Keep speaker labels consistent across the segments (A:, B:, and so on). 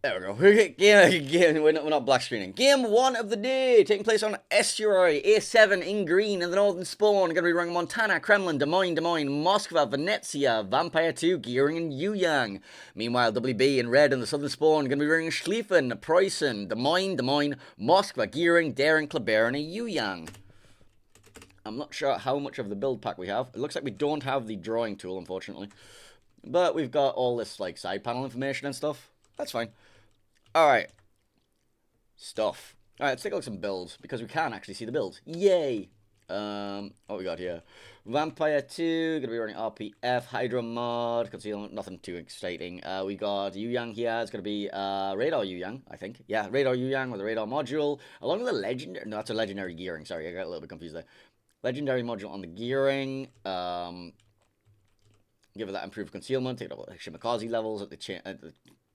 A: There we go. We're not black screening. Game 1 of the day, taking place on Estuary, A7 in green in the Northern Spawn. Going to be running Montana, Kremlin, Des Moines, Moskva, Venezia, Vampire 2, Gearing, and Yuyang. Meanwhile, WB in red in the Southern Spawn. Going to be running Schlieffen, Preußen, Des Moines, Moskva, Gearing, Daring, Kleber, and a Yuyang. I'm not sure how much of the build pack we have. It looks like we don't have the drawing tool, unfortunately. But we've got all this like side panel information and stuff. That's fine. Alright. Stuff. Alright, let's take a look at some builds, because we can actually see the builds. Yay! What we got here? Vampire 2, gonna be running RPF, Hydro Mod, concealment, nothing too exciting. We got Yuyang here, it's gonna be Radar Yuyang, I think. Yeah, Radar Yuyang with a radar module, along with a legendary, no, that's a legendary gearing, sorry, I got a little bit confused there. Legendary module on the gearing, give it that improved concealment, take it up with Shimakaze levels at the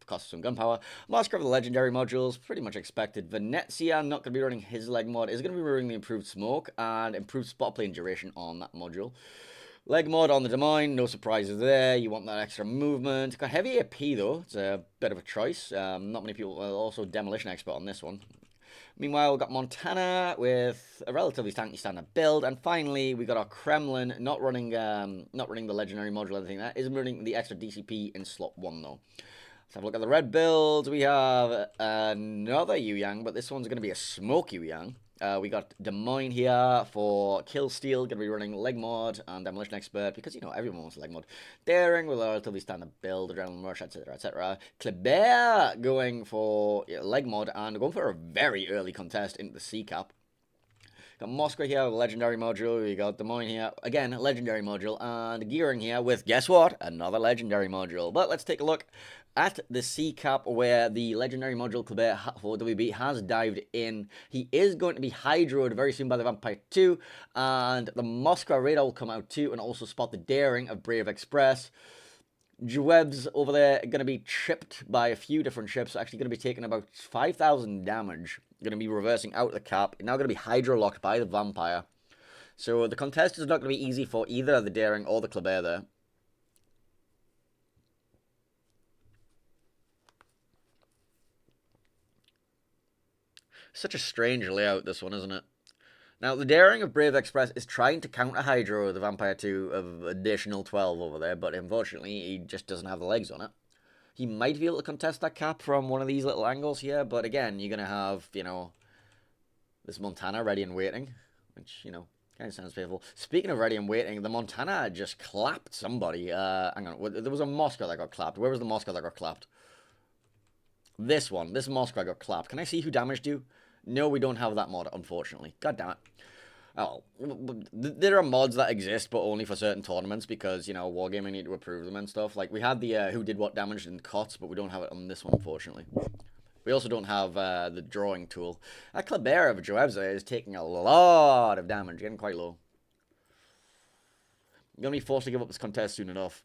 A: cost of some gunpowder. Moskva of the legendary modules, pretty much expected. Venezia, not going to be running his leg mod, is going to be running the improved smoke and improved spot plane duration on that module. Leg mod on the Des Moines, no surprises there. You want that extra movement. Got heavy AP though, it's a bit of a choice. Not many people, also demolition expert on this one. Meanwhile, we've got Montana with a relatively tanky standard build, and finally we got our Kremlin not running the legendary module or anything. That is running the extra DCP in slot 1 though. Let's have a look at the red builds. We have another Yuyang, but this one's going to be a smoke Yuyang. We got Des Moines here for Kill Steel, going to be running leg mod and demolition expert, because, you know, everyone wants leg mod. Daring with a relatively standard build, adrenaline rush, etc, etc. Kleber going for leg mod and going for a very early contest into the C cap. Got Moskva here with a legendary module. We got Des Moines here, again, legendary module. And Gearing here with, guess what? Another legendary module. But let's take a look at the C cap, where the legendary module Kleber for WB has dived in. He is going to be hydroed very soon by the Vampire 2. And the Moskva radar will come out too, and also spot the Daring of Brave Express. Jewebs over there are going to be chipped by a few different ships. Actually going to be taking about 5,000 damage. Going to be reversing out the cap. Now going to be hydro-locked by the Vampire. So the contest is not going to be easy for either the Daring or the Kleber there. Such a strange layout, this one, isn't it? Now, the Daring of Brave Express is trying to counter Hydro, the Vampire 2 of additional 12 over there, but unfortunately, he just doesn't have the legs on it. He might be able to contest that cap from one of these little angles here, but again, you're going to have, you know, this Montana ready and waiting, which, you know, kind of sounds painful. Speaking of ready and waiting, the Montana just clapped somebody. Hang on, there was a Moskva that got clapped. Where was the Moskva that got clapped? This one. This Moskva got clapped. Can I see who damaged you? No, we don't have that mod, unfortunately. God damn it. Oh, there are mods that exist, but only for certain tournaments, because, you know, Wargaming need to approve them and stuff. Like, we had the who did what damage in COTS, but we don't have it on this one, unfortunately. We also don't have the drawing tool. That Kleber of Joevza is taking a lot of damage, getting quite low. I'm going to be forced to give up this contest soon enough.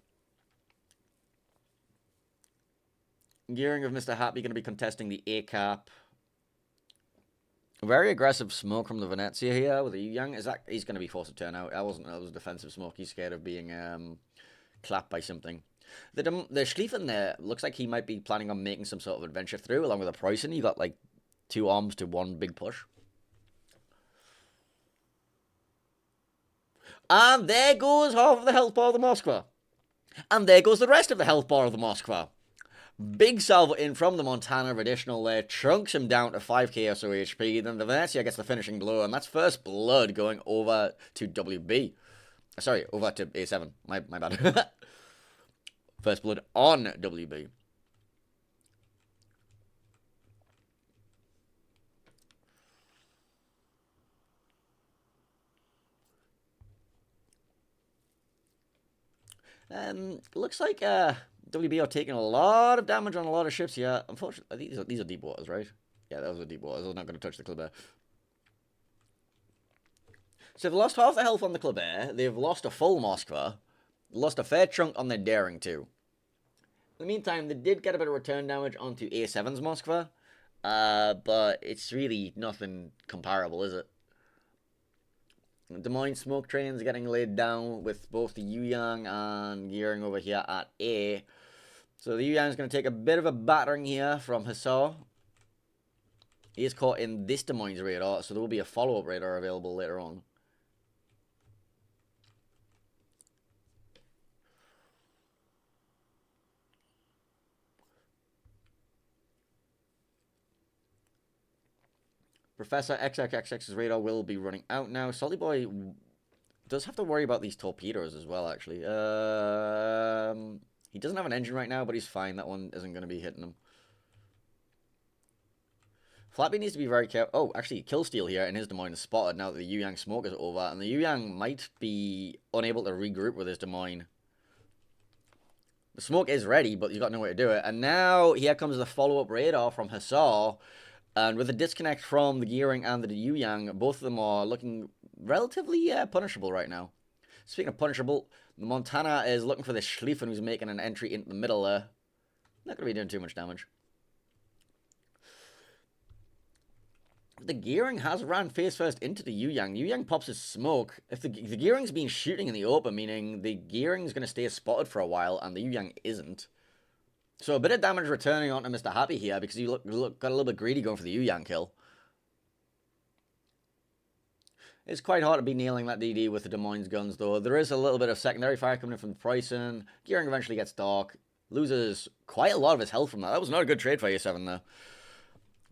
A: Gearing of Mr. Happy going to be contesting the A-cap. Very aggressive smoke from the Venezia here with the Young. He's going to be forced to turn out. That was defensive smoke. He's scared of being clapped by something. The Schlieffen there looks like he might be planning on making some sort of adventure through, along with a Preußen. You got like 2 arms to 1 big push. And there goes half of the health bar of the Moskva. And there goes the rest of the health bar of the Moskva. Big salvo in from the Montana of additional there, trunks him down to 5k or so HP, then the Venezia gets the finishing blow, and that's first blood going over to WB. Sorry, over to A7, my bad. First blood on WB. Looks like, WB are taking a lot of damage on a lot of ships here. Unfortunately, these are deep waters, right? Yeah, those are deep waters. Those are not going to touch the Kleber. So they've lost half the health on the Kleber. They've lost a full Moskva. Lost a fair chunk on their Daring too. In the meantime, they did get a bit of return damage onto A7's Moskva. But it's really nothing comparable, is it? Des Moines smoke trains getting laid down with both the Yuyang and Gearing over here at A. So the Yu Yang is going to take a bit of a battering here from Hussar. He is caught in this Des Moines radar, so there will be a follow-up radar available later on. Professor XXXX's radar will be running out now. Salty Boy does have to worry about these torpedoes as well, actually. He doesn't have an engine right now, but he's fine. That one isn't going to be hitting him. Flappy needs to be very careful. Oh, actually, Killsteel here in his Des Moines is spotted now that the Yu Yang smoke is over, and the Yu Yang might be unable to regroup with his Des Moines. The smoke is ready, but he's got no way to do it. And now here comes the follow-up radar from Hussar. And with a disconnect from the Gearing and the Yu Yang, both of them are looking relatively punishable right now. Speaking of punishable, the Montana is looking for the Schlieffen, who's making an entry into the middle there. Not going to be doing too much damage. The Gearing has ran face first into the Yu Yang. Yu Yang pops his smoke. If the Gearing's been shooting in the open, meaning the Gearing's going to stay spotted for a while, and the Yu Yang isn't. So a bit of damage returning onto Mr. Happy here, because he got a little bit greedy going for the Yu Yang kill. It's quite hard to be nailing that DD with the Des Moines guns, though. There is a little bit of secondary fire coming in from the Pricing. Gearing eventually gets dark. Loses quite a lot of his health from that. That was not a good trade for A7 there.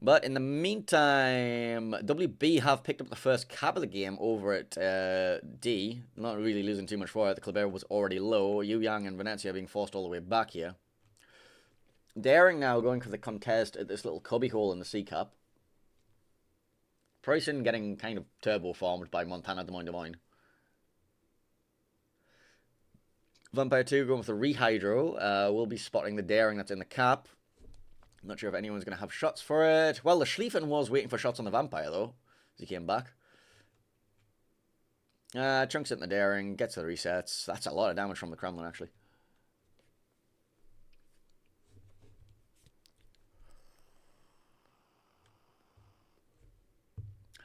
A: But in the meantime, WB have picked up the first cap of the game over at D. Not really losing too much for it. The Kleber was already low. Yu Yang and Venezia being forced all the way back here. Daring now going for the contest at this little cubby hole in the C cap. Pricing getting kind of turbo formed by Montana Des Moines. Vampire 2 going with the Rehydro. We'll be spotting the Daring that's in the cap. I'm not sure if anyone's going to have shots for it. Well, the Schlieffen was waiting for shots on the Vampire, though, as he came back. Chunks it in the Daring, gets the resets. That's a lot of damage from the Kremlin, actually.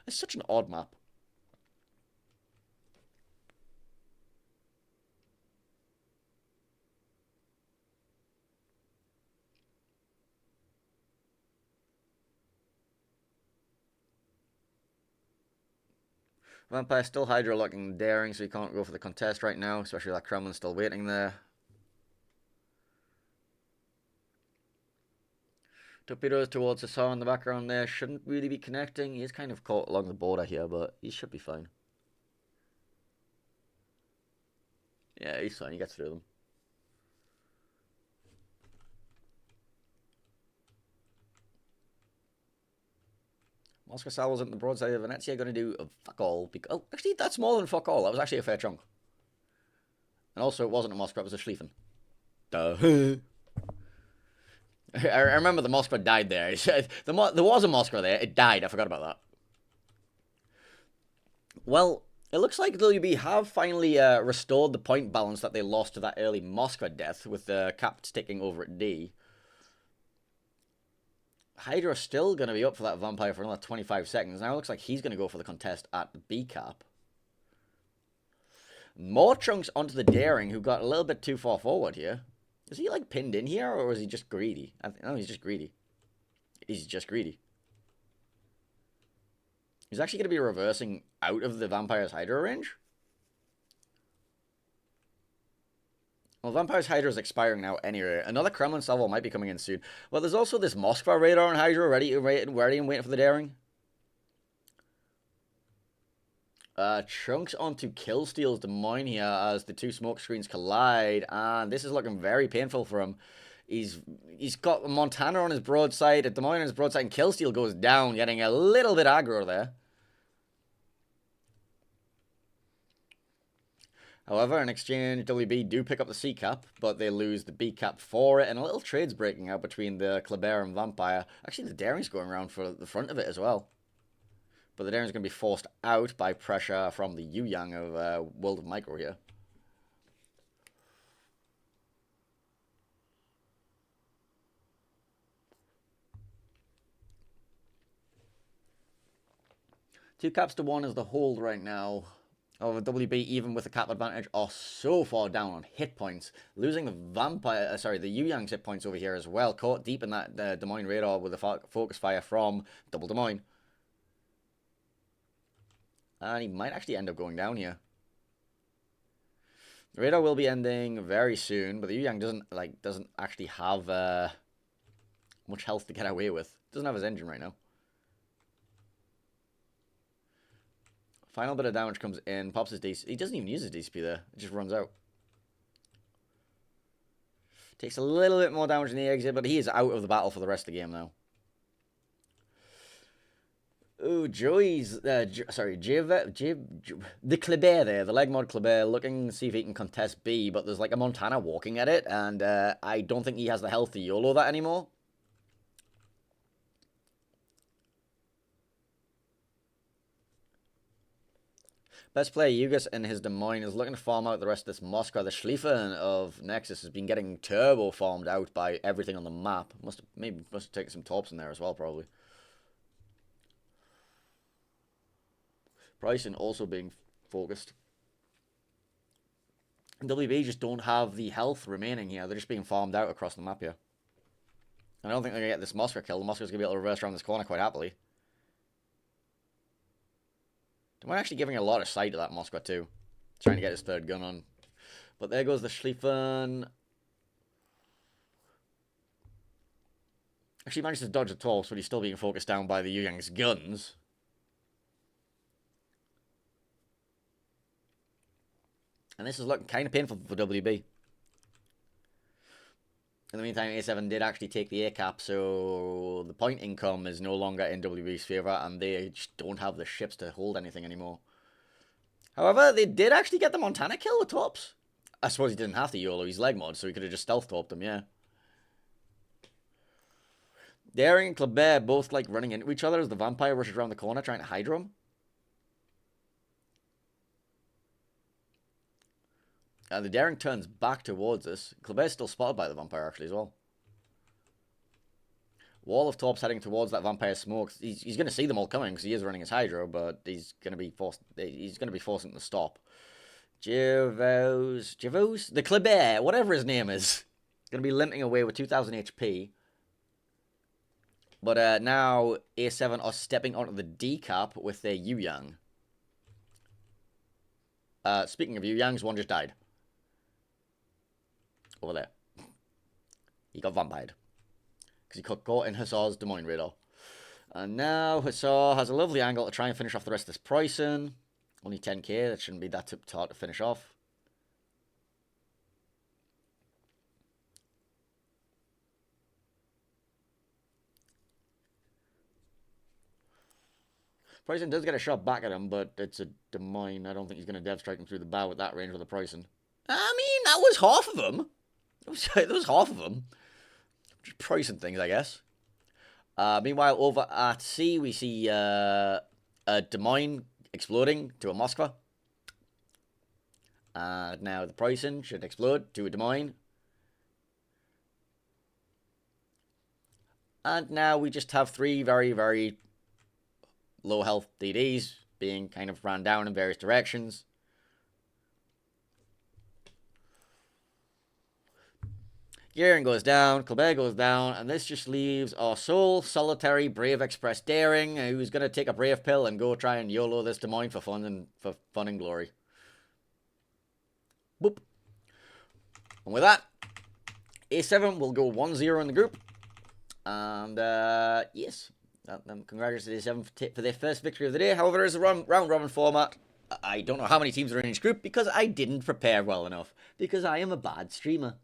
A: It's such an odd map. Vampire still Hydro locking Daring, so he can't go for the contest right now, especially that Kremlin still waiting there. Torpedoes towards Hussar in the background there. Shouldn't really be connecting. He is kind of caught along the border here, but he should be fine. Yeah, he's fine. He gets through them. Moscow Salvo's in the broadside of Venezia going to do a fuck all. Oh, actually, that's more than fuck all. That was actually a fair chunk. And also, it wasn't a Moskva, it was a Schlieffen. Duh. I remember the Moskva died there. There was a Moskva there. It died. I forgot about that. Well, it looks like WB have finally restored the point balance that they lost to that early Moskva death with the cap sticking over at D. Hydra's still going to be up for that Vampire for another 25 seconds. Now it looks like he's going to go for the contest at the B cap. More chunks onto the Daring, who got a little bit too far forward here. Is he, like, pinned in here, or is he just greedy? No, he's just greedy. He's just greedy. He's actually going to be reversing out of the Vampire's Hydra range. Well, Vampire's Hydra is expiring now anyway. Another Kremlin salvo might be coming in soon. Well, there's also this Moskva radar on Hydra ready and waiting for the Daring. Chunks onto Killsteel's Des Moines here as the two smoke screens collide, and this is looking very painful for him. He's got Montana on his broadside, Des Moines on his broadside, and Killsteel goes down, getting a little bit aggro there. However, in exchange, WB do pick up the C cap, but they lose the B cap for it, and a little trade's breaking out between the Kleber and Vampire. Actually, the Daring's going around for the front of it as well. But the Daring's going to be forced out by pressure from the Yu Yang of World of Micro here. Two caps to one is the hold right now. of WB, even with the cap advantage, are so far down on hit points. Losing the the Yu Yang's hit points over here as well. Caught deep in that Des Moines radar with a focus fire from Double Des Moines. And he might actually end up going down here. The radar will be ending very soon, but the Yu Yang doesn't actually have much health to get away with. Doesn't have his engine right now. Final bit of damage comes in, pops his DC. He doesn't even use his DCP there. It just runs out. Takes a little bit more damage in the exit, but he is out of the battle for the rest of the game now. Ooh, Joey's... the Kleber there, the leg mod Kleber, looking to see if he can contest B, but there's like a Montana walking at it, and I don't think he has the health to YOLO that anymore. Best player Yugas in his Des Moines is looking to farm out the rest of this Moscow. The Schlieffen of Nexus has been getting turbo farmed out by everything on the map. Must have taken some torps in there as well, probably. Bryson also being focused. And WB just don't have the health remaining here. They're just being farmed out across the map here. I don't think they're going to get this Moscow kill. The Moscow's going to be able to reverse around this corner quite happily. We're actually giving a lot of sight to that Moscow too. Trying to get his third gun on. But there goes the Schlieffen. Actually managed to dodge the torps, but he's still being focused down by the Yu Yang's guns. And this is looking kind of painful for WB. In the meantime, A7 did actually take the A cap, so the point income is no longer in WB's favour, and they just don't have the ships to hold anything anymore. However, they did actually get the Montana kill with torps. I suppose he didn't have to YOLO his leg mod, so he could have just stealth torped him, yeah. Daring and Kleber both like running into each other as the vampire rushes around the corner trying to hydro him. The Daring turns back towards us. Kleber's still spotted by the vampire actually as well. Wall of torps heading towards that vampire smoke. He's going to see them all coming because he is running his hydro, but he's going to be forced. He's going to be forcing them to stop. Javos, the Kleber, whatever his name is, going to be limping away with 2,000 HP. But now A7 are stepping onto the D cap with their Yu Yang. Speaking of Yu Yangs, one just died. Over there. He got vampired. Because he got caught in Hussar's Des Moines radar. And now Hussar has a lovely angle to try and finish off the rest of this pricing. Only 10k, that shouldn't be that hard to finish off. Pricing does get a shot back at him, but it's a Des Moines. I don't think he's going to dev strike him through the bow with that range with the pricing. I mean, that was half of them. That was half of them. Just pricing things, I guess. Meanwhile, over at C, we see a Des Moines exploding to a Moskva. And now the pricing should explode to a Des Moines. And now we just have three very, very low health DDs being kind of ran down in various directions. Gearing goes down, Kleber goes down, and this just leaves our sole, solitary, Brave Express Daring, who's going to take a Brave pill and go try and YOLO this Des Moines for fun and glory. Boop. And with that, A7 will go 1-0 in the group. And, yes, congratulations to A7 for their first victory of the day. However, it's a round-robin format. I don't know how many teams are in each group because I didn't prepare well enough. Because I am a bad streamer.